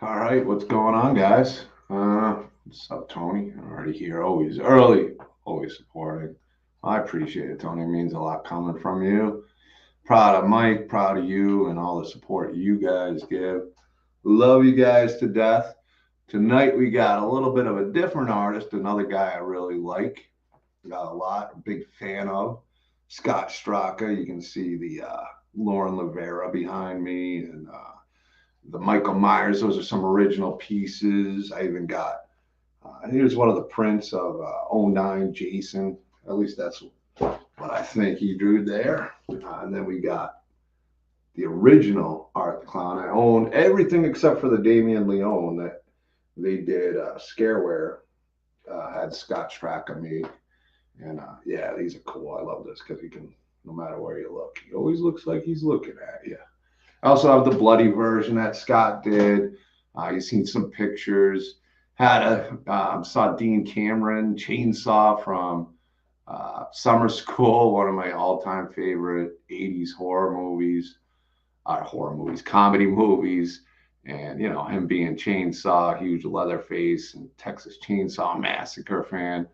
All right, what's going on, guys? What's up, Tony? Already here, always early, always supporting. I appreciate it, Tony. It means a lot coming from you. Proud of Mike, proud of you, and all the support you guys give. Love you guys to death. Tonight we got a little bit of a different artist, another guy I really like, got a lot, a big fan of. Scott Straka. You can see the Lauren Rivera behind me, and the Michael Myers. Those are some original pieces. I even got here's one of the prints of '09 Jason. At least that's what I think he drew there. And then we got the original Art the Clown. I own everything except for the Damien Leone that they did Scareware. Had Scott Straka made. And yeah, these are cool. I love this because he can, no matter where you look, he always looks like he's looking at you. I also have the bloody version that Scott did. You've seen some pictures. Had a saw Dean Cameron chainsaw from Summer School, one of my all-time favorite '80s horror movies, comedy movies, and him being chainsaw, huge leather face, and Texas Chainsaw Massacre fan.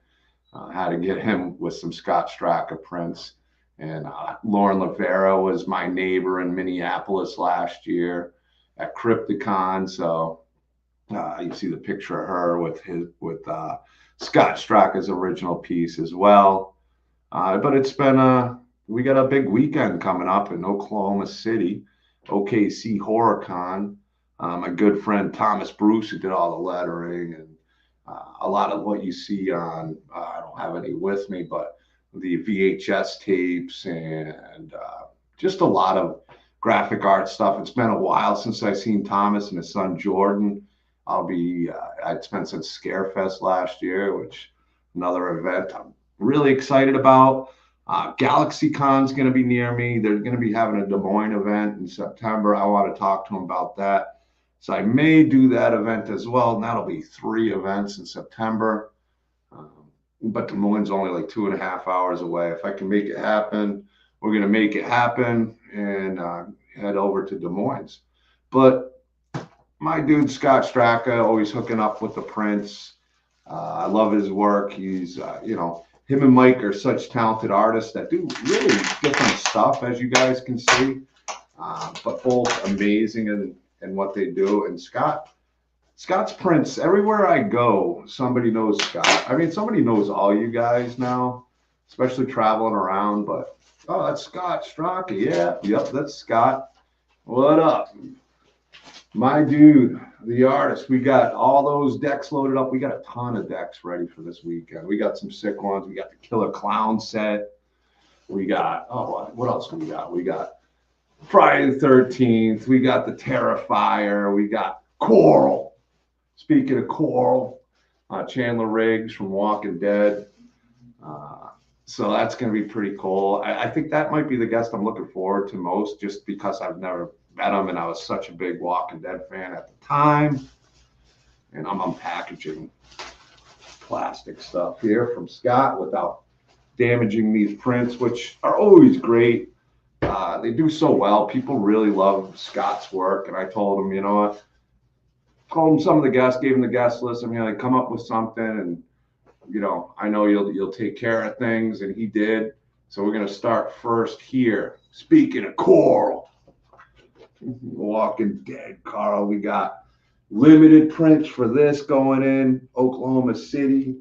Had to get him with some Scott Straka prints. And Lauren Rivera was my neighbor in Minneapolis last year at Krypt. So you see the picture of her with Scott Straka's original piece as well. But it's been we got a big weekend coming up in Oklahoma City, OKC Horror Con. My good friend Thomas Bruce, who did all the lettering and a lot of what you see on, I don't have any with me, but the VHS tapes and just a lot of graphic art stuff. It's been a while since I've seen Thomas and his son Jordan. It's been since Scarefest last year, which another event I'm really excited about. GalaxyCon's going to be near me. They're going to be having a Des Moines event in September. I want to talk to them about that. So I may do that event as well. And that'll be 3 events in September. But Des Moines is only like 2.5 hours away. If I can make it happen, we're going to make it happen and head over to Des Moines. But my dude, Scott Straka, always hooking up with the prints. I love his work. He's, him and Mike are such talented artists that do really different stuff, as you guys can see, but both amazing in what they do. And Scott's prints, everywhere I go, somebody knows Scott. I mean, somebody knows all you guys now, especially traveling around. But, oh, that's Scott Straka. Yeah, yep, that's Scott. What up? My dude, the artist. We got all those decks loaded up. We got a ton of decks ready for this weekend. We got some sick ones. We got the Killer Clown set. We got, oh, what else we got? We got Friday the 13th. We got the Terrifier. We got Coral. Speaking of Coral, Chandler Riggs from Walking Dead. So that's going to be pretty cool. I think that might be the guest I'm looking forward to most, just because I've never met him and I was such a big Walking Dead fan at the time. And I'm unpackaging plastic stuff here from Scott without damaging these prints, which are always great. They do so well. People really love Scott's work. And I told him, you know what? Called him some of the guests, gave him the guest list. I mean, like, come up with something, and I know you'll take care of things, and he did. So we're gonna start first here. Speaking of Coral, Walking Dead, Carl, we got limited prints for this going in Oklahoma City.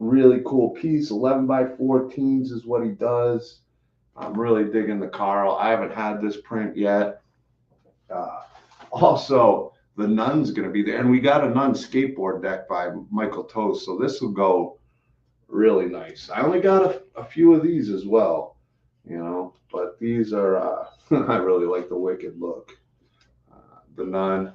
Really cool piece. 11 by 14s is what he does. I'm really digging the Carl. I haven't had this print yet. Also, the Nun's going to be there. And we got a Nun skateboard deck by Michael Toast. So this will go really nice. I only got a few of these as well, but these are, I really like the Wicked look. The Nun,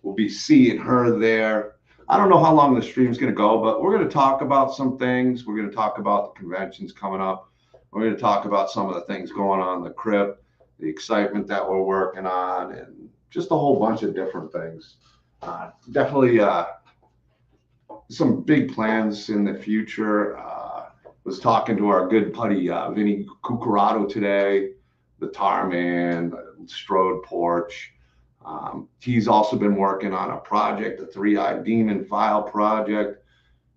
we'll be seeing her there. I don't know how long the stream's going to go, but we're going to talk about some things. We're going to talk about the conventions coming up. We're going to talk about some of the things going on in the Krypt, the excitement that we're working on, and just a whole bunch of different things. Definitely some big plans in the future. Was talking to our good buddy Vinny Cucurato today, the Tar Man, the Strode Porch. He's also been working on a project, the Three-Eyed Demon File project.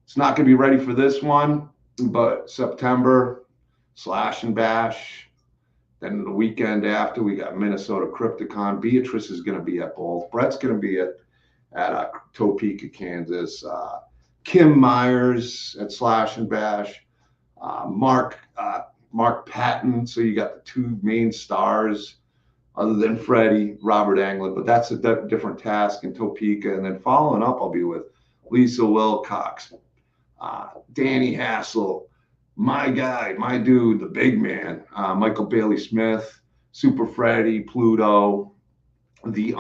It's not going to be ready for this one, but September, Slash and Bash. Then the weekend after, we got Minnesota Krypticon. Beatrice is going to be at both. Brett's going to be at Topeka, Kansas. Kim Myers at Slash and Bash. Mark Patton. So you got the two main stars, other than Freddie, Robert Englund, but that's a different task in Topeka. And then following up, I'll be with Lisa Wilcox, Danny Hassel, my guy, my dude, the big man, Michael Bailey Smith, Super Freddy, Pluto, the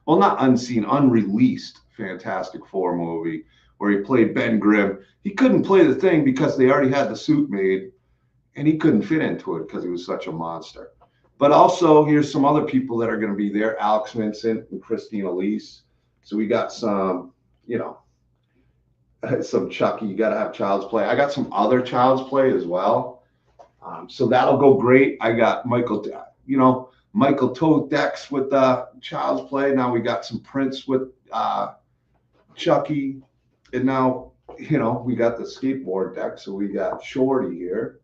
unreleased Fantastic Four movie where he played Ben Grimm. He couldn't play the Thing because they already had the suit made, and he couldn't fit into it because he was such a monster. But also, here's some other people that are going to be there: Alex Vincent and Christine Elise. So we got some, some Chucky. You got to have Child's Play. I got some other Child's Play as well. So that'll go great. I got Michael Toth Dex with Child's Play. Now we got some Prince with Chucky. And now, we got the skateboard deck. So we got Shorty here.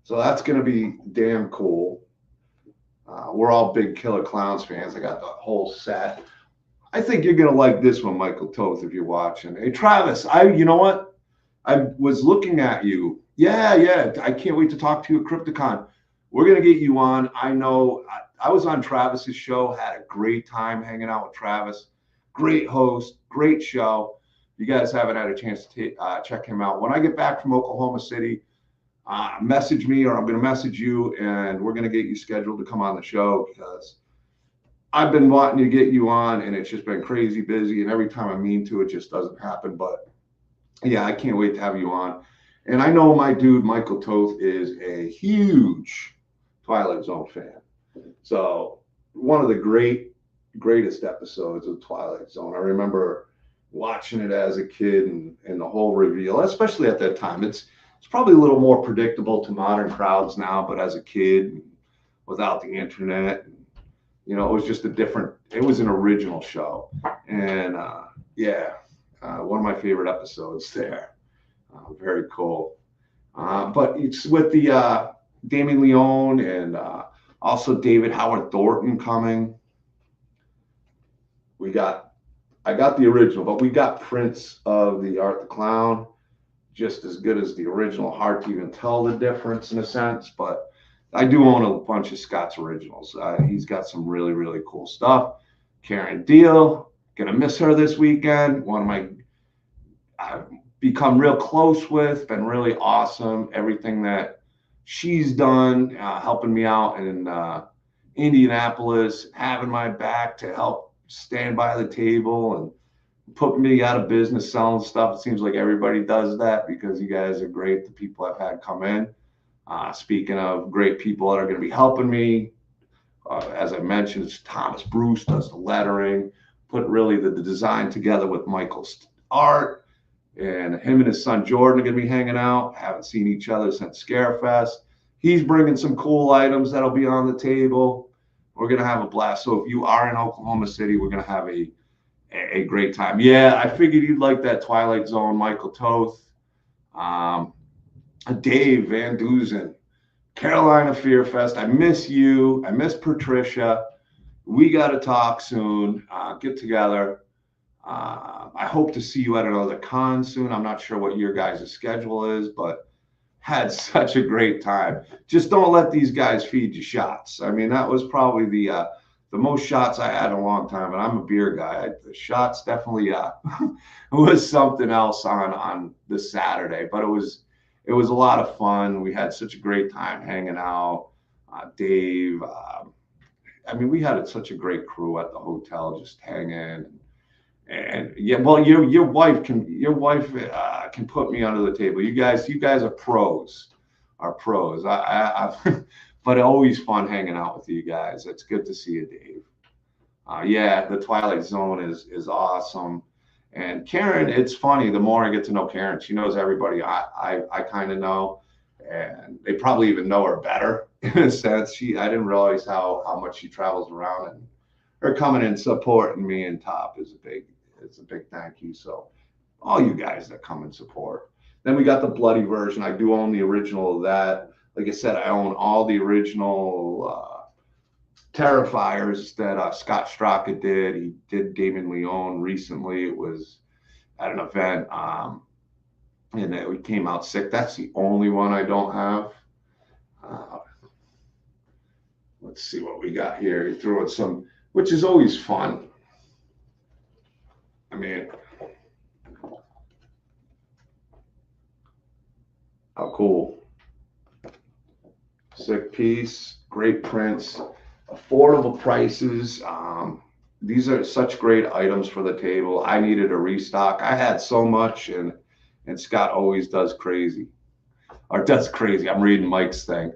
So that's going to be damn cool. We're all big Killer Clowns fans. I got the whole set. I think you're going to like this one, Michael Toth, if you're watching. Hey, Travis, you know what? I was looking at you. Yeah. I can't wait to talk to you at Crypticon. We're going to get you on. I know I was on Travis's show, had a great time hanging out with Travis. Great host, great show. You guys haven't had a chance to check him out. When I get back from Oklahoma City, message me, or I'm going to message you, and we're going to get you scheduled to come on the show, because I've been wanting to get you on, and it's just been crazy busy, and every time I mean to, it just doesn't happen. But yeah, I can't wait to have you on. And I know my dude Michael Toth is a huge Twilight Zone fan. So one of the greatest episodes of Twilight Zone. I remember watching it as a kid, and the whole reveal, especially at that time. It's probably a little more predictable to modern crowds now, but as a kid, without the internet, it was just it was an original show. And one of my favorite episodes there. Very cool. But it's with the Damien Leone and also David Howard Thornton coming. I got the original, but we got Prince of the Art the Clown, just as good as the original. Hard to even tell the difference in a sense, but I do own a bunch of Scott's originals. He's got some really, really cool stuff. Karen Deal, gonna miss her this weekend. I've become real close with, been really awesome. Everything that she's done, helping me out in Indianapolis, having my back to help stand by the table and put me out of business selling stuff. It seems like everybody does that because you guys are great. The people I've had come in. Speaking of great people that are going to be helping me, as I mentioned, it's Thomas Bruce does the lettering, put really the design together with Michael's art, and him and his son Jordan are going to be hanging out. Haven't seen each other since Scarefest. He's bringing some cool items that'll be on the table. We're going to have a blast. So if you are in Oklahoma City, we're going to have a great time. Yeah, I figured you'd like that Twilight Zone, Michael Toth, Dave Van Duzen, Carolina Fear Fest. I miss you. I miss Patricia. We got to talk soon. Get together. I hope to see you at another con soon. I'm not sure what your guys' schedule is, but had such a great time. Just don't let these guys feed you shots. I mean, that was probably the most shots I had in a long time, and I'm a beer guy. The shots definitely was something else on this Saturday, but it was a lot of fun. We had such a great time hanging out. Dave, we had such a great crew at the hotel, just hanging. And yeah, well, your wife can put me under the table. You guys are pros. But always fun hanging out with you guys. It's good to see you, Dave. Yeah, the Twilight Zone is awesome. And Karen, it's funny. The more I get to know Karen, she knows everybody I kind of know, and they probably even know her better in a sense. I didn't realize how much she travels around and are coming and supporting me in top is a big thank you. So all you guys that come and support. Then we got the bloody version. I do own the original of that. Like I said, I own all the original Terrifiers that Scott Straka did. He did Damon Leone recently. It was at an event, and it came out sick. That's the only one I don't have. Uh, let's see what we got here. He threw in some, which is always fun. I mean, how cool. Sick piece, great prints, affordable prices. These are such great items for the table. I needed a restock. I had so much, and Scott always does crazy, or does crazy. I'm reading Mike's thing.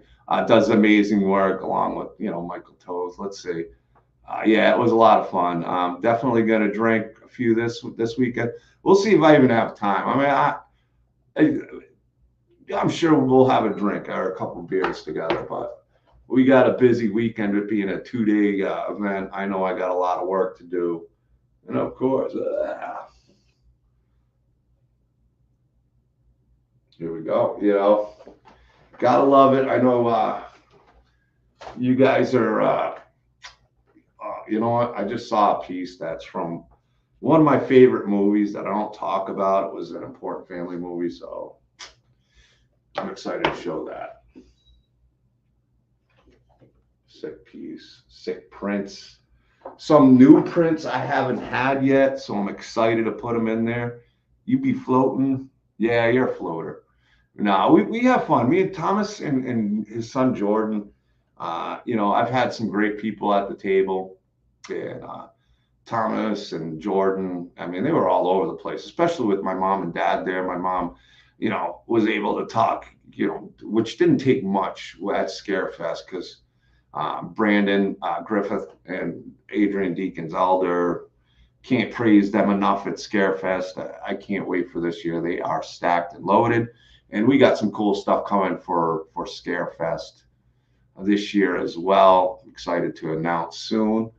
Does amazing work along with Michael Toes. Let's see. Yeah, it was a lot of fun. Definitely gonna drink a few this weekend. We'll see if I even have time. I mean, I'm sure we'll have a drink or a couple beers together, but we got a busy weekend with being a 2-day event. I know I got a lot of work to do, and of course, here we go. Gotta love it. I know you guys are. You know what? I just saw a piece that's from one of my favorite movies that I don't talk about. It was an important family movie, so I'm excited to show that. Sick piece, sick prints. Some new prints I haven't had yet, so I'm excited to put them in there. You be floating? Yeah, you're a floater. No, we have fun. Me and Thomas and his son Jordan. I've had some great people at the table, and Thomas and Jordan. I mean, they were all over the place, especially with my mom and dad there. My mom, was able to talk, which didn't take much at Scarefest because Brandon Griffith and Adrian Deacons Elder, can't praise them enough at Scarefest. I can't wait for this year. They are stacked and loaded, and we got some cool stuff coming for Scarefest this year as well. I'm excited to announce soon.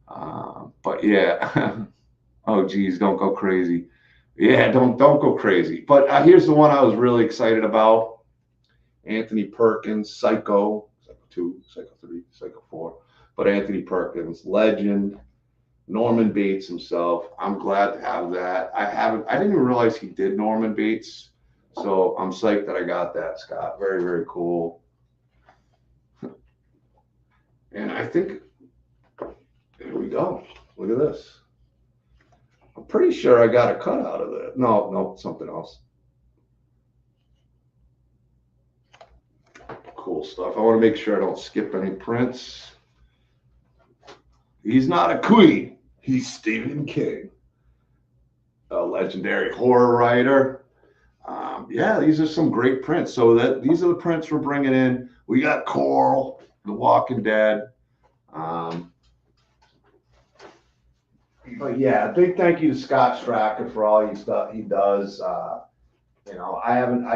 But yeah, oh geez, don't go crazy. Yeah, don't go crazy. But here's the one I was really excited about: Anthony Perkins, Psycho 2, Psycho 3, Psycho 4. But Anthony Perkins, legend. Norman Bates himself. I'm glad to have that. I didn't even realize he did Norman Bates. So I'm psyched that I got that, Scott. Very, very cool. And I think, here we go. Look at this. I'm pretty sure I got a cut out of it. No, something else. Cool stuff. I want to make sure I don't skip any prints. He's not a queen. He's Stephen King, a legendary horror writer. Yeah, these are some great prints. So these are the prints we're bringing in. We got Coral, The Walking Dead. But yeah, big thank you to Scott Straka for all he does. I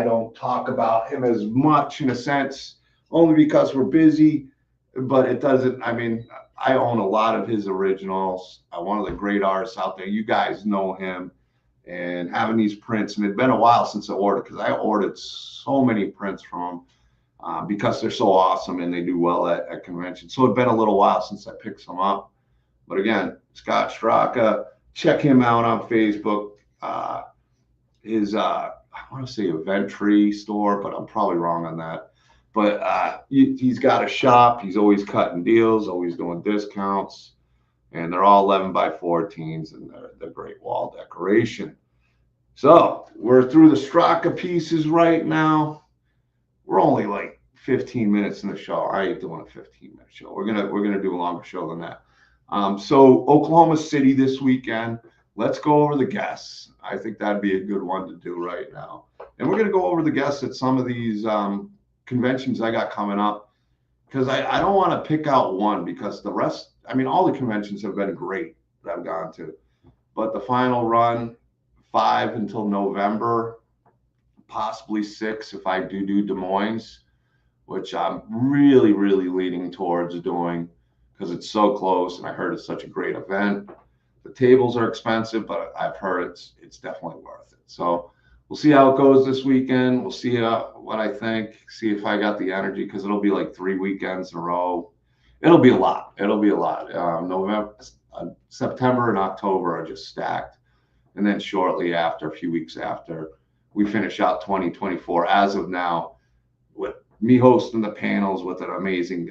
don't talk about him as much in a sense, only because we're busy. But it doesn't. I mean, I own a lot of his originals. One of the great artists out there. You guys know him, and having these prints. And it'd been a while since I ordered, because I ordered so many prints from him because they're so awesome and they do well at conventions. So it'd been a little while since I picked some up. But again, Scott Straka, check him out on Facebook. His I want to say Event Tree store, but I'm probably wrong on that. But he's got a shop. He's always cutting deals, always doing discounts, and they're all 11 by 14s, and they're great wall decoration. So we're through the Straka pieces right now. We're only like 15 minutes in the show. I ain't doing a 15-minute show. We're gonna do a longer show than that. So Oklahoma City this weekend. Let's go over the guests. I think that'd be a good one to do right now. And we're gonna go over the guests at some of these conventions I got coming up, because I don't want to pick out one, because the rest, I mean, all the conventions have been great that I've gone to, but the final run, 5 until November, possibly 6 if I do Des Moines, which I'm really, really leaning towards doing, because it's so close, and I heard it's such a great event. The tables are expensive, but I've heard it's definitely worth it. So we'll see how it goes this weekend. We'll see what I think, see if I got the energy, because it'll be like 3 weekends in a row. It'll be a lot. It'll be a lot. November, September, and October are just stacked. And then shortly after, a few weeks after, we finish out 2024 as of now, with me hosting the panels with an amazing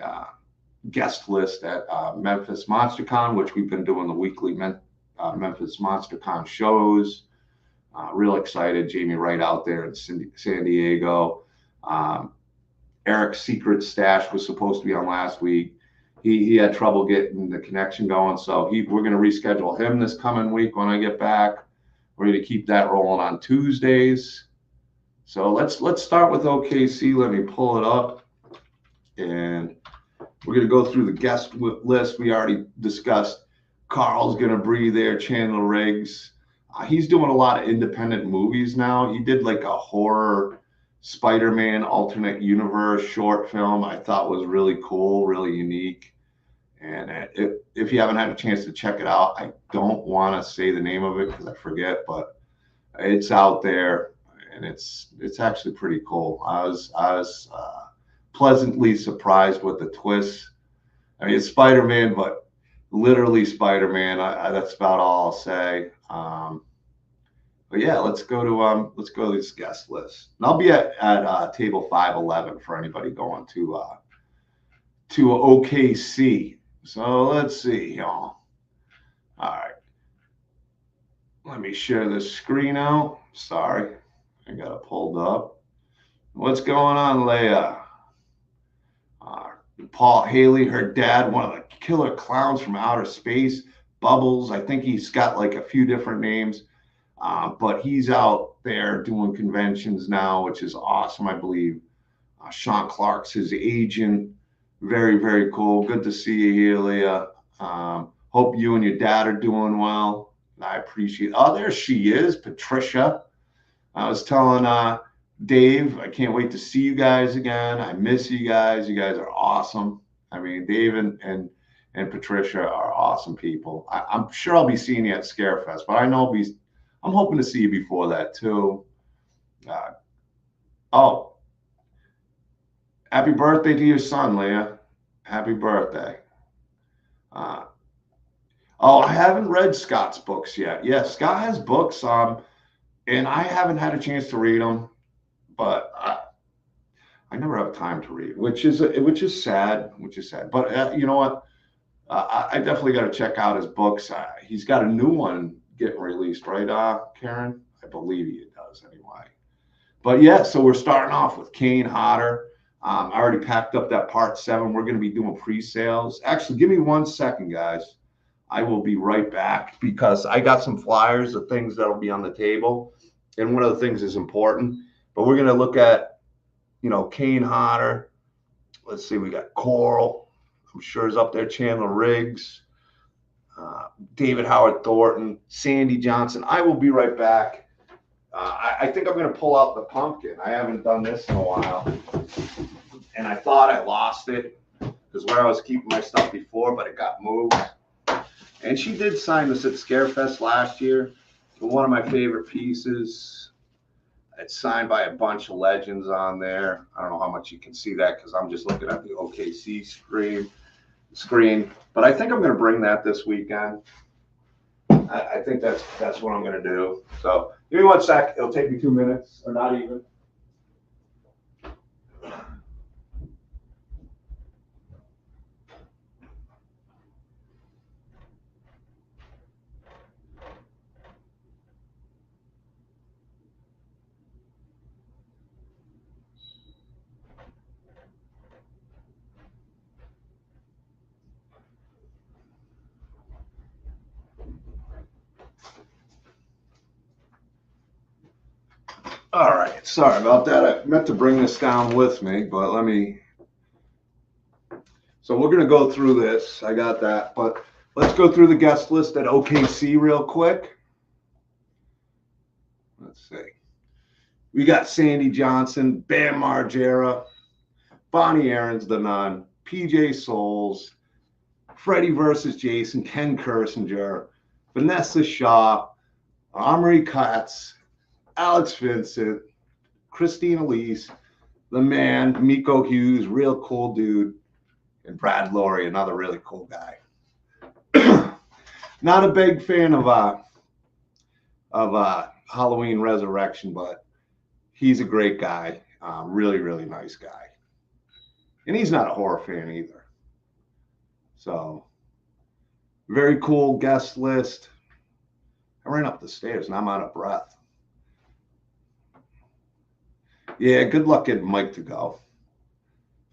guest list at Memphis MonsterCon, which we've been doing the weekly Memphis MonsterCon shows. Real excited. Jamie Wright out there in San Diego. Eric's Secret Stash was supposed to be on last week. He had trouble getting the connection going, so we're going to reschedule him this coming week when I get back. We're going to keep that rolling on Tuesdays. So let's start with OKC. Let me pull it up, and we're going to go through the guest list. We already discussed Carl's going to be there, Chandler Riggs. He's doing a lot of independent movies now. He did like a horror Spider-Man alternate universe short film I thought was really cool, really unique. And if you haven't had a chance to check it out, I don't want to say the name of it because I forget, but it's out there, and it's actually pretty cool. I was pleasantly surprised with the twist. I mean, it's Spider-Man, but literally Spider-Man. That's about all I'll say. But yeah, let's go to this guest list. And I'll be at table 511 for anybody going to OKC. So let's see, y'all. All right. Let me share this screen out. Sorry, I got it pulled up. What's going on, Leia? Paul Haley, her dad, one of the killer clowns from outer space. Bubbles. I think he's got like a few different names. But he's out there doing conventions now, which is awesome, I believe. Sean Clark's his agent. Very, very cool. Good to see you here, Leah. Hope you and your dad are doing well. I appreciate it. Oh, there she is, Patricia. I was telling Dave, I can't wait to see you guys again. I miss you guys. You guys are awesome. I mean, Dave and Patricia are awesome people. I'm sure I'll be seeing you at Scarefest, but I know I'm hoping to see you before that too. Happy birthday to your son, Leah. Happy birthday. I haven't read Scott's books yet. Yeah, Scott has books, and I haven't had a chance to read them, but I never have time to read, which is sad. But you know what? I definitely got to check out his books. He's got a new one getting released, right, Karen? I believe he does anyway. But yeah, so we're starting off with Kane Hodder. I already packed up that part 7. We're going to be doing pre-sales. Actually, give me 1 second, guys. I will be right back because I got some flyers of things that'll be on the table. And one of the things is important. But we're going to look at, Kane Hodder. Let's see, we got Coral. I'm sure is up there. Chandler Riggs. David Howard Thornton. Sandy Johnson. I will be right back. I think I'm going to pull out the pumpkin. I haven't done this in a while. And I thought I lost it because where I was keeping my stuff before, but it got moved. And she did sign this at Scarefest last year. One of my favorite pieces. It's signed by a bunch of legends on there. I don't know how much you can see that because I'm just looking at the OKC screen. But I think I'm going to bring that this weekend. I think that's what I'm going to do. So give me 1 sec. It'll take me 2 minutes, or not even. All right, sorry about that. I meant to bring this down with me, but so we're going to go through this. I got that, but let's go through the guest list at OKC real quick. Let's see. We got Sandy Johnson, Bam Margera, Bonnie Aaron's the Nun, PJ Souls, Freddie versus Jason, Ken Kersinger, Vanessa Shaw, Omri Katz, Alex Vincent, Christine Elise, the man, Miko Hughes, real cool dude, and Brad Laurie, another really cool guy. Not a big fan of Halloween Resurrection, but he's a great guy, really, really nice guy. And he's not a horror fan either. So, very cool guest list. I ran up the stairs and I'm out of breath. Yeah, good luck getting Mike to go.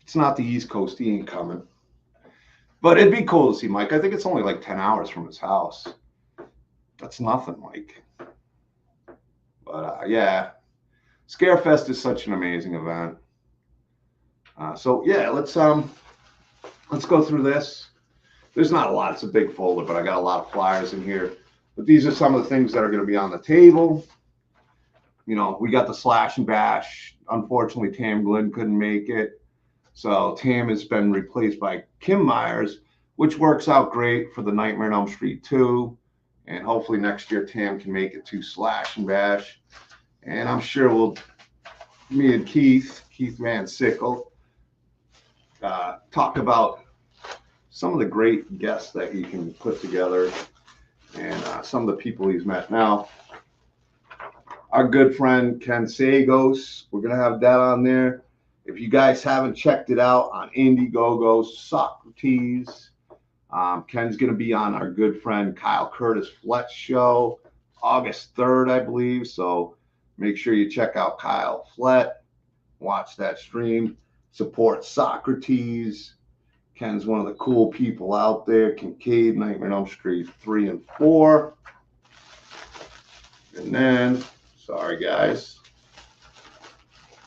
It's not the East Coast, he ain't coming. But it'd be cool to see Mike. I think it's only like 10 hours from his house. That's nothing, Mike. But yeah, Scarefest is such an amazing event. So yeah, let's go through this. There's not a lot. It's a big folder, but I got a lot of flyers in here. But these are some of the things that are going to be on the table. You know, we got the Slash and Bash. Unfortunately, Tam Glenn couldn't make it. So Tam has been replaced by Kim Myers, which works out great for the Nightmare on Elm Street 2. And hopefully next year Tam can make it to Slash and Bash. And I'm sure me and Keith Van Sickle, talk about some of the great guests that he can put together and some of the people he's met. Now, our good friend Ken Sagos, we're going to have that on there. If you guys haven't checked it out on Indiegogo, Socrates, Ken's going to be on our good friend Kyle Curtis Fletch show August 3rd, I believe. So make sure you check out Kyle Fletch, watch that stream, support Socrates. Ken's one of the cool people out there. Kincaid, Nightmare on Elm Street 3 and 4. And then, sorry guys,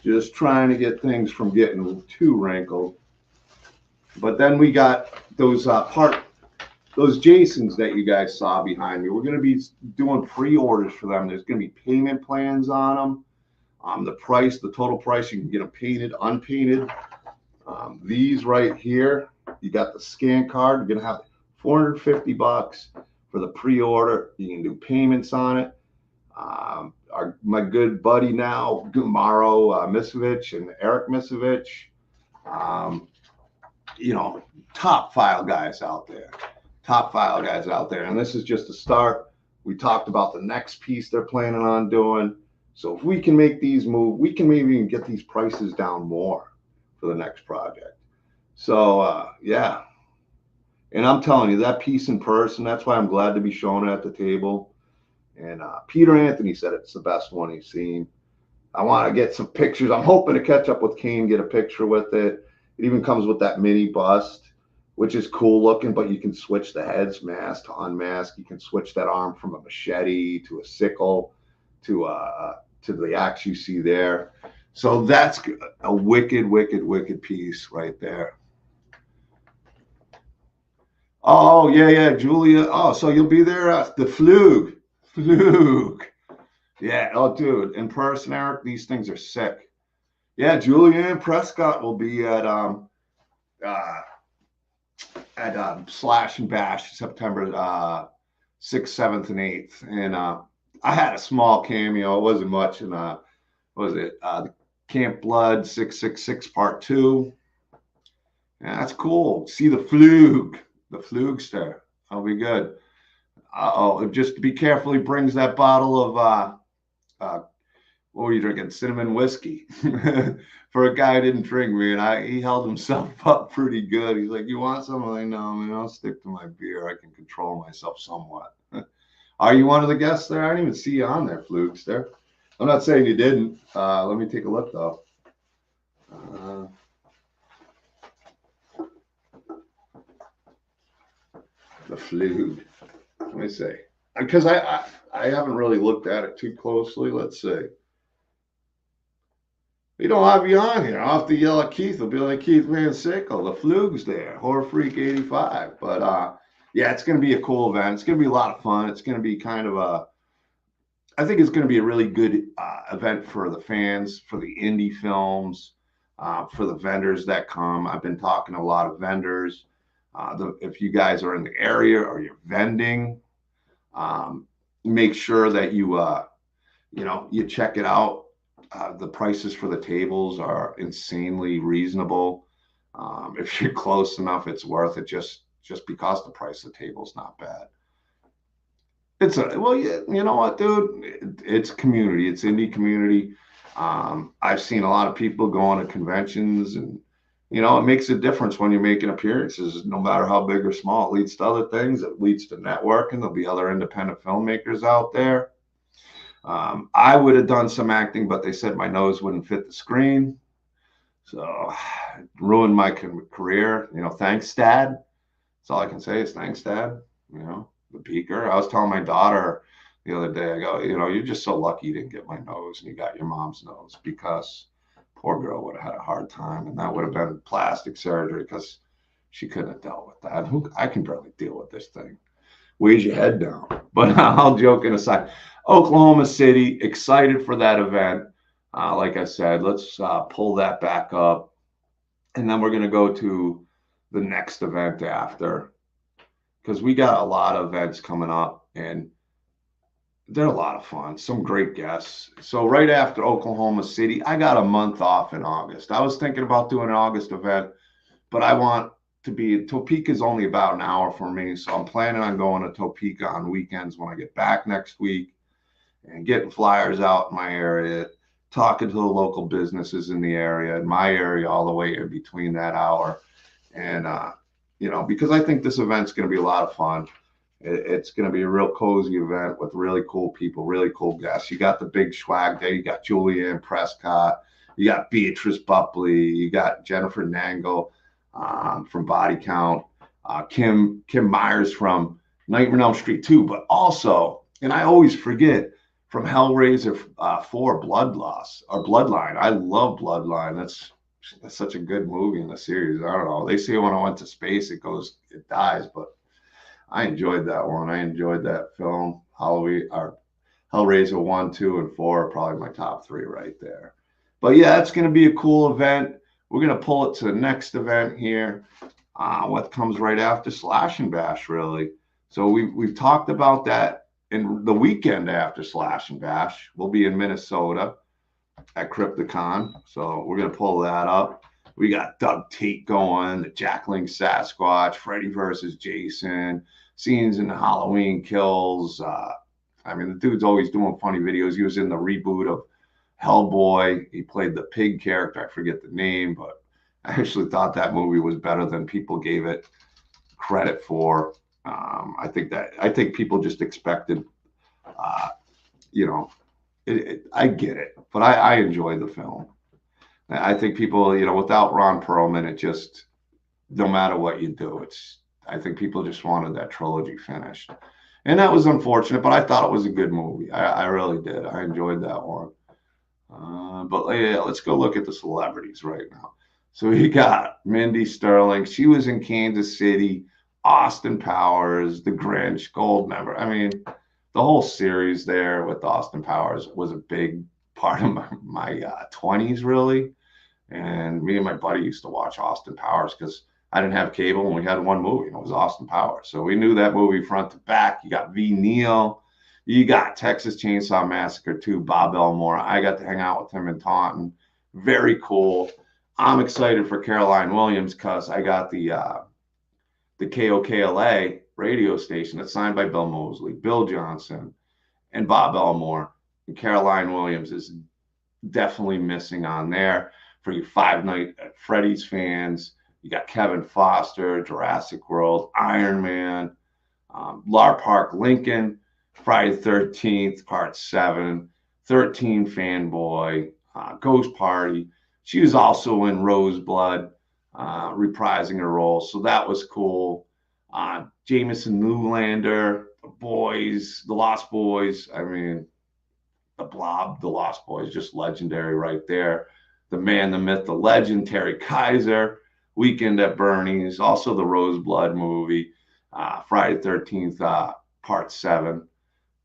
just trying to get things from getting too wrinkled. But then we got those Jasons that you guys saw behind me. We're going to be doing pre-orders for them. There's going to be payment plans on them. The price, the total price, you can get them painted, unpainted. These right here, you got the scan card. You're going to have $450 for the pre-order. You can do payments on it. My good buddy now, Gumaro Misovich and Eric Misovich, you know, top file guys out there. And this is just a start. We talked about the next piece they're planning on doing. So if we can make these move, we can maybe even get these prices down more for the next project. So yeah, and I'm telling you, that piece in person, that's why I'm glad to be showing it at the table. And Peter Anthony said it's the best one he's seen. I want to get some pictures. I'm hoping to catch up with Kane, get a picture with it. It even comes with that mini bust, which is cool looking, but you can switch the heads, mask to unmask. You can switch that arm from a machete to a sickle to the axe you see there. So that's a wicked, wicked, wicked piece right there. Oh, yeah, Julia. Oh, so you'll be there at the Flug. Yeah, oh, dude, in person, Eric, these things are sick. Yeah, Julianne Prescott will be at Slash and Bash September 6th, 7th, and 8th. And I had a small cameo. It wasn't much. And what was it? Camp Blood 666 Part 2. Yeah, that's cool. See the Flugster. That'll be good. Just be careful. He brings that bottle of what were you drinking? Cinnamon whiskey. For a guy who didn't drink, man, he held himself up pretty good. He's like, "You want some?" I'm like, "No, man, I'll stick to my beer. I can control myself somewhat." Are you one of the guests there? I didn't even see you on there, Flugster. I'm not saying you didn't. Let me take a look though. The Flug. Let me see, because I haven't really looked at it too closely. Let's see. We don't have you on here. I'll have to yell at Keith. It'll be like Keith Van Sickle. The Flug's there. Horror Freak 85. But yeah, it's going to be a cool event. It's going to be a lot of fun. It's going to be kind of I think it's going to be a really good event for the fans, for the indie films, for the vendors that come. I've been talking to a lot of vendors. If you guys are in the area or you're vending, um, make sure that you check it out. The prices for the tables are insanely reasonable. If you're close enough, it's worth it just because the price of the table's not bad. Well, yeah, you know what, dude? It's community. It's indie community. I've seen a lot of people going to conventions, and it makes a difference when you're making appearances, no matter how big or small. It leads to other things. It leads to networking. There'll be other independent filmmakers out there. I would have done some acting, but they said my nose wouldn't fit the screen, so it ruined my career. Thanks, Dad. That's all I can say is thanks, Dad. The beaker. I was telling my daughter the other day, I go, you're just so lucky you didn't get my nose and you got your mom's nose, because poor girl would have had a hard time, and that would have been plastic surgery because she couldn't have dealt with that. I can barely deal with this thing. Weighs your head down. But all joking aside, Oklahoma City, excited for that event. Like I said, let's pull that back up, and then we're going to go to the next event after, because we got a lot of events coming up, and they're a lot of fun. Some great guests. So right after Oklahoma City, I got a month off in August. I was thinking about doing an August event, but I want Topeka is only about an hour for me, so I'm planning on going to Topeka on weekends when I get back next week, and getting flyers out in my area, talking to the local businesses in the area, in my area, all the way in between that hour. And because I think this event's going to be a lot of fun. It's going to be a real cozy event with really cool people, really cool guests. You got the big swag there. You got Julianne Prescott. You got Beatrice Buckley. You got Jennifer Nangle from Body Count. Kim Myers from Nightmare on Elm Street 2. But also, and I always forget, from Hellraiser 4, Blood Loss or Bloodline. I love Bloodline. That's such a good movie in the series. I don't know. They say when I went to space, it dies, but I enjoyed that one. I enjoyed that film. Hellraiser 1, 2, and 4 are probably my top 3 right there. But yeah, it's going to be a cool event. We're going to pull it to the next event here. What comes right after Slash and Bash, really. So we've talked about that. And the weekend after Slash and Bash, we'll be in Minnesota at Krypticon. So we're going to pull that up. We got Doug Tate going, the Jackling Sasquatch, Freddy versus Jason, scenes in the Halloween Kills. The dude's always doing funny videos. He was in the reboot of Hellboy. He played the pig character. I forget the name, but I actually thought that movie was better than people gave it credit for. I think people just expected, I get it, but I enjoy the film. I think people, without Ron Perlman, it just, no matter what you do, I think people just wanted that trilogy finished. And that was unfortunate, but I thought it was a good movie. I really did. I enjoyed that one. But yeah, let's go look at the celebrities right now. So we got Mindy Sterling. She was in Kansas City. Austin Powers, The Grinch, Goldmember. The whole series there with Austin Powers was a big part of my 20s, really. And me and my buddy used to watch Austin Powers because I didn't have cable, and we had one movie, and it was Austin Powers. So we knew that movie front to back. You got V. Neal. You got Texas Chainsaw Massacre 2, Bob Elmore. I got to hang out with him in Taunton. Very cool. I'm excited for Caroline Williams because I got the KOKLA radio station that's signed by Bill Moseley, Bill Johnson, and Bob Elmore. And Caroline Williams is definitely missing on there. For you Five Nights at Freddy's fans, you got Kevin Foster, Jurassic World, Iron Man, Lar Park Lincoln, Friday the 13th, Part 7, 13 Fanboy, Ghost Party. She was also in Roseblood, reprising her role. So that was cool. Jameson Newlander, The Boys, The Lost Boys. The Blob, The Lost Boys, just legendary right there. The Man, the Myth, the Legend, Terry Kaiser, Weekend at Bernie's, also the Roseblood movie, Friday the 13th, Part 7.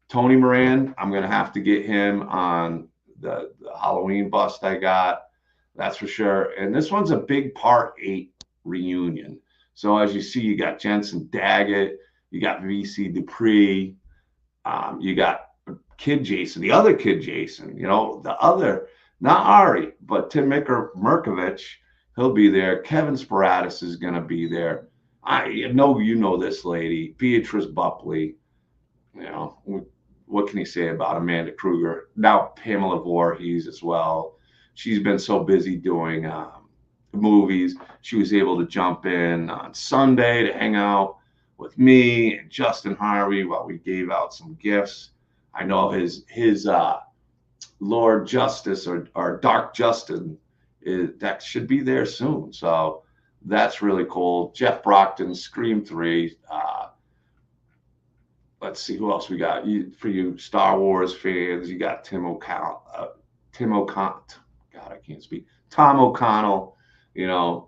Tony Moran, I'm going to have to get him on the Halloween bust I got. That's for sure. And this one's a big Part 8 reunion. So as you see, you got Jensen Daggett, you got VC Dupree, you got Kid Jason, the other Kid Jason, the other, not Ari, but Tim Mirkovich, he'll be there. Kevin Sparatus is going to be there. I know this lady, Beatrice Bupley. What can you say about Amanda Kruger? Now Pamela Voorhees as well. She's been so busy doing movies. She was able to jump in on Sunday to hang out with me and Justin Harvey while we gave out some gifts. I know his Lord Justice or Dark Justin that should be there soon. So that's really cool. Jeff Brockton, Scream 3. Let's see who else we got. For you Star Wars fans, you got Tim O'Connell. God, I can't speak. Tom O'Connell.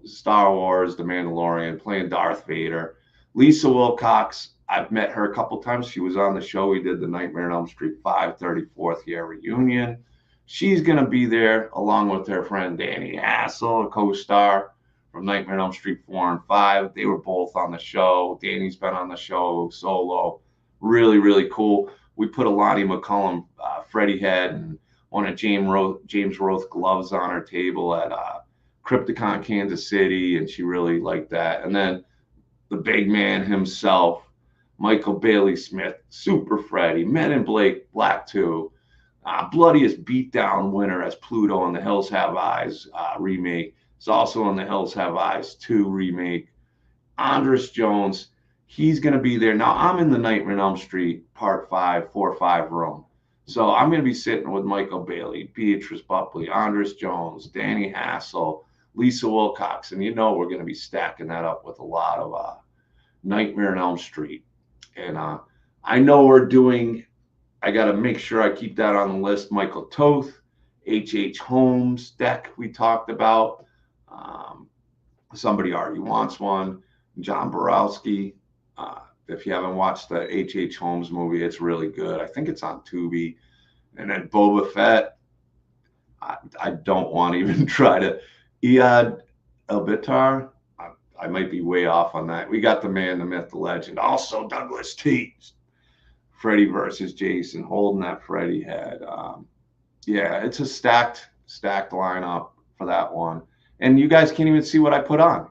Star Wars, The Mandalorian, playing Darth Vader. Lisa Wilcox, I've met her a couple times. She was on the show. We did the Nightmare on Elm Street 5 34th year reunion. She's going to be there along with her friend Danny Hassel, a co-star from Nightmare on Elm Street 4 and 5. They were both on the show. Danny's been on the show solo. Really, really cool. We put a Lonnie McCullum Freddy head and one of James Roth gloves on her table at Krypt, Kansas City, and she really liked that. And then the big man himself, Michael Bailey Smith, Super Freddy, Men in Black 2, bloodiest beatdown winner as Pluto in The Hills Have Eyes remake. It's also in The Hills Have Eyes 2 remake. Andres Jones, he's going to be there. Now, I'm in the Nightmare on Elm Street Part 5, 4-5 room. So I'm going to be sitting with Michael Bailey, Beatrice Bupley, Andres Jones, Danny Hassel, Lisa Wilcox. And we're going to be stacking that up with a lot of Nightmare on Elm Street. And I know I got to make sure I keep that on the list. Michael Toth, H.H. Holmes deck we talked about. Somebody already wants one. John Borowski. If you haven't watched the H.H. Holmes movie, it's really good. I think it's on Tubi. And then Boba Fett. I don't want to even try to. Iyad Elbitar. I might be way off on that. We got the man, the myth, the legend. Also Douglas T. Freddy versus Jason, holding that Freddy head. Yeah, it's a stacked lineup for that one. And you guys can't even see what I put on.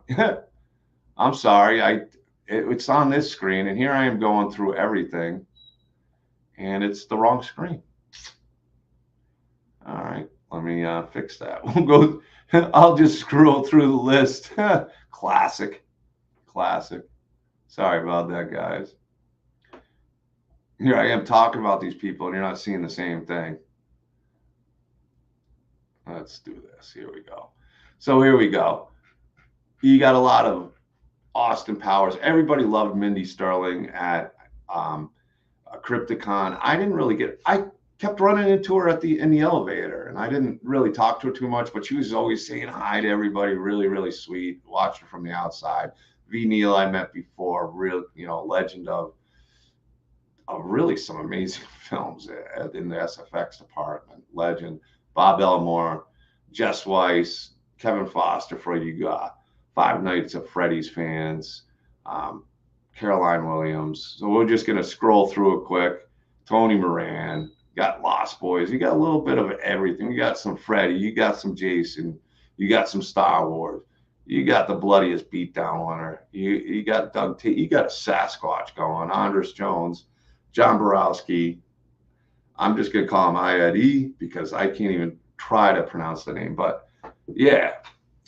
I'm sorry. It's on this screen, and here I am going through everything, and it's the wrong screen. All right, let me fix that. We'll go. I'll just scroll through the list. Classic. Sorry about that, guys. Here I am talking about these people, and you're not seeing the same thing. Let's do this. Here we go. So here we go. You got a lot of Austin Powers. Everybody loved Mindy Sterling at Krypticon. I kept running into her in the elevator, and I didn't really talk to her too much, but she was always saying hi to everybody. Really, really sweet. Watched her from the outside. V. Neal I met before. Real, legend of really some amazing films in the SFX department. Legend. Bob Elmore, Jess Weiss, Kevin Foster for you got Five Nights at Freddy's fans, Caroline Williams. So we're just going to scroll through it quick. Tony Moran, got Lost Boys. You got a little bit of everything. You got some Freddy. You got some Jason. You got some Star Wars. You got the bloodiest beatdown winner. You got Doug T. You got a Sasquatch going. Andres Jones, John Borowski. I'm just going to call him I.E. because I can't even try to pronounce the name. But yeah.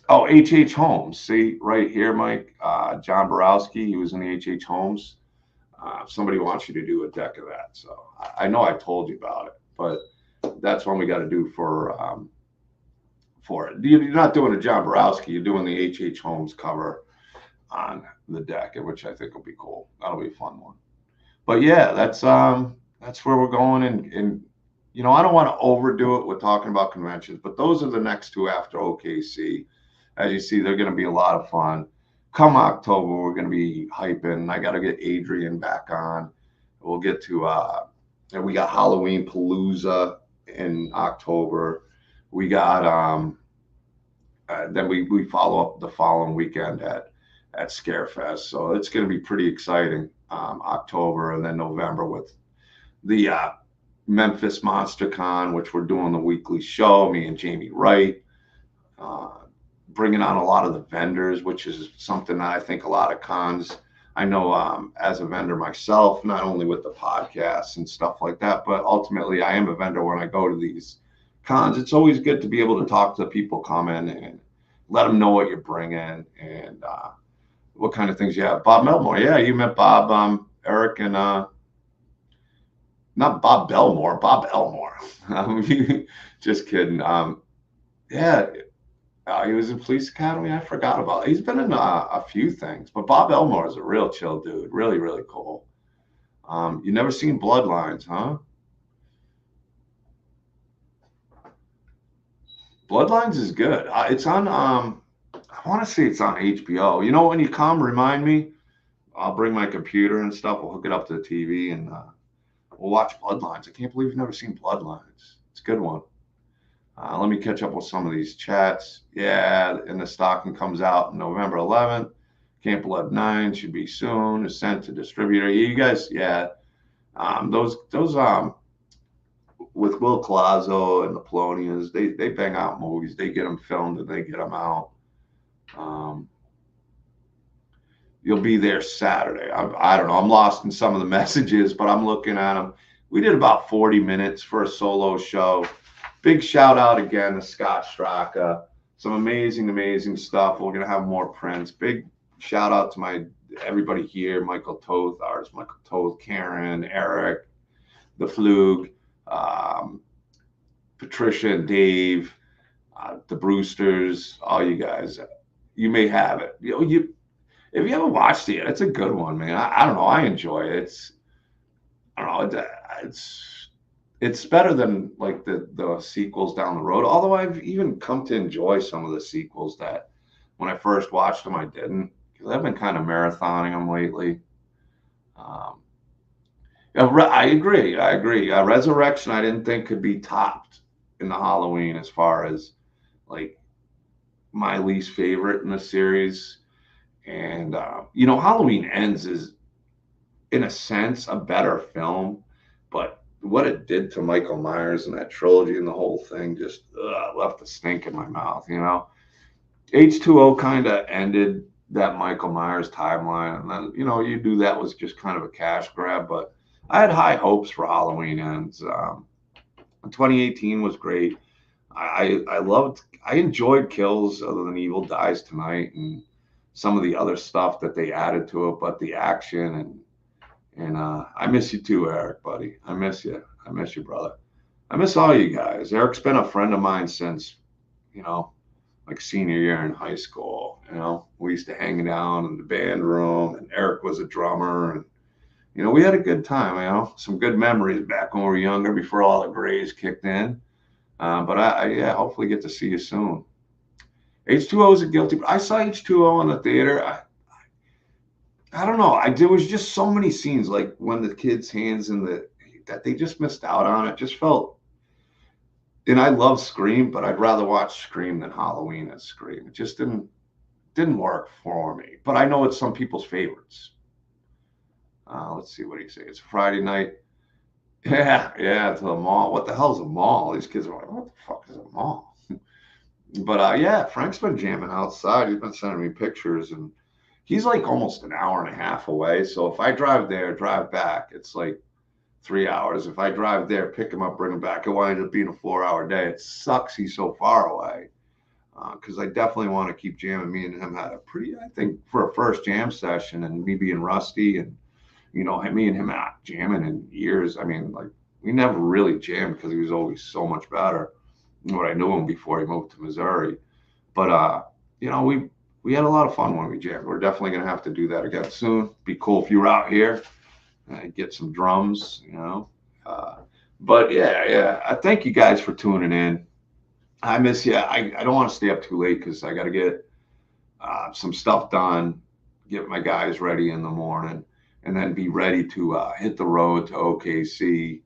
Oh, H.H. Holmes. See right here, Mike. John Borowski. He was in the H.H. Holmes. Somebody wants you to do a deck of that. So I know I told you about it, but that's one we got to do for it. You're not doing a John Borowski. You're doing the H.H. Holmes cover on the deck, which I think will be cool. That'll be a fun one. But yeah, that's where we're going. And I don't want to overdo it with talking about conventions, but those are the next two after OKC. As you see, they're going to be a lot of fun. Come October, we're going to be hyping. I got to get Adrian back on. We'll get to, and we got Halloween Palooza in October. We got, then we follow up the following weekend at at Scarefest. So it's going to be pretty exciting. October and then November with the Memphis Monster Con, which we're doing the weekly show. Me and Jamie Wright, uh, bringing on a lot of the vendors, which is something that I think a lot of cons. I know as a vendor myself, not only with the podcasts and stuff like that, but ultimately I am a vendor when I go to these cons. It's always good to be able to talk to people coming and let them know what you're bringing and what kind of things you have. Bob Melmore, yeah, you met Bob, Eric, and not Bob Belmore, Bob Elmore. Just kidding. Yeah, he was in Police Academy. I forgot about it. He's been in a few things, but Bob Elmore is a real chill dude. Really, really cool. You never seen Bloodlines, huh? Bloodlines is good. It's on. I want to say it's on HBO. You know, when you come, remind me. I'll bring my computer and stuff. We'll hook it up to the TV and we'll watch Bloodlines. I can't believe you've never seen Bloodlines. It's a good one. Let me catch up with some of these chats. Yeah, and the stocking comes out November 11th. Camp Blood 9 should be soon. Is sent to distributor. You guys, yeah. Those with Will Colazo and the Polonias, they bang out movies. They get them filmed and they get them out. Um, you'll be there Saturday. I don't know. I'm lost in some of the messages, but I'm looking at them. We did about 40 minutes for a solo show. Big shout out again to Scott Straka. Some amazing, amazing stuff. We're gonna have more prints. Big shout out to everybody here: Michael Toth, artist Michael Toth, Karen, Eric, the Flug, Patricia and Dave, the Brewsters, all you guys. You may have it. You if you haven't watched it yet, it's a good one, man. I don't know. I enjoy it. I don't know. It's better than like the sequels down the road. Although I've even come to enjoy some of the sequels that when I first watched them I didn't, because I've been kind of marathoning them lately. Um, yeah, I agree. I agree. Resurrection I didn't think could be topped in the Halloween as far as like my least favorite in the series. And Halloween Ends is in a sense a better film, but what it did to Michael Myers and that trilogy and the whole thing just left a stink in my mouth. H2O kind of ended that Michael Myers timeline, and then you do that was just kind of a cash grab. But I had high hopes for Halloween Ends. 2018 was great. I enjoyed Kills other than Evil Dies Tonight and some of the other stuff that they added to it, but the action and I miss you too, Eric, buddy. I miss you. I miss you, brother. I miss all you guys. Eric's been a friend of mine since, you know, like senior year in high school. We used to hang down in the band room, and Eric was a drummer, and we had a good time. Some good memories back when we were younger, before all the grays kicked in. But yeah, hopefully get to see you soon. H2O is a guilty. I saw H2O in the theater. I don't know. There was just so many scenes, like when the kid's hands that they just missed out on. It just felt, and I love Scream, but I'd rather watch Scream than Halloween as Scream. It just didn't work for me. But I know it's some people's favorites. Let's see what do you say. It's Friday night. Yeah, to the mall. What the hell's a mall? These kids are like, what the fuck is a mall? But yeah, Frank's been jamming outside. He's been sending me pictures, and he's like almost an hour and a half away. So if I drive there, drive back, it's like 3 hours. If I drive there, pick him up, bring him back, it winds up being a 4 hour day. It sucks he's so far away, because I definitely want to keep jamming. Me and him had a pretty, I think, for a first jam session, and me being rusty, and me and him not jamming in years. I mean, like, we never really jammed because he was always so much better than what I knew him before he moved to Missouri. But we had a lot of fun when we jammed. We're definitely gonna have to do that again soon. Be cool if you were out here and get some drums. But yeah. I thank you guys for tuning in. I miss you. I don't want to stay up too late because I got to get some stuff done, get my guys ready in the morning, and then be ready to hit the road to OKC,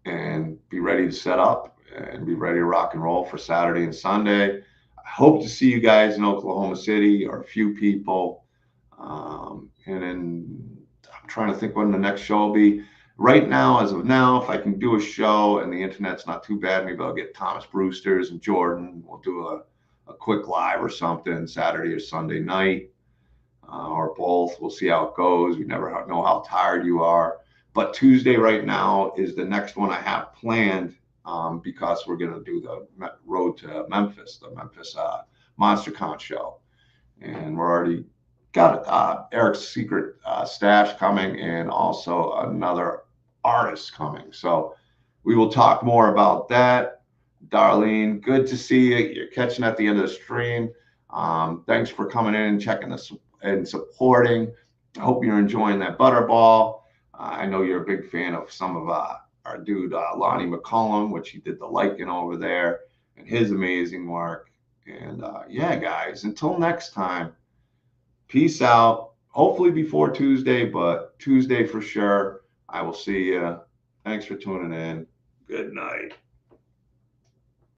and be ready to set up and be ready to rock and roll for Saturday and Sunday. hope to see you guys in Oklahoma City, or a few people. And then I'm trying to think when the next show will be. Right now, as of now, if I can do a show and the internet's not too bad, maybe I'll get Thomas Brewsters and Jordan. We'll do a quick live or something Saturday or Sunday night, or both. We'll see how it goes. We never know how tired you are. But Tuesday right now is the next one I have planned, because we're going to do the road to Memphis, the Memphis MonsterCon show. And we're already got Eric's secret stash coming, and also another artist coming. So we will talk more about that. Darlene, good to see you. You're catching at the end of the stream. Thanks for coming in and checking us and supporting. I hope you're enjoying that Butterball. I know you're a big fan of some of our dude Lonnie McCullum, which he did the liking over there, and his amazing work. And yeah, guys, until next time, peace out. Hopefully before Tuesday, but Tuesday for sure. I will see you. Thanks for tuning in. Good night.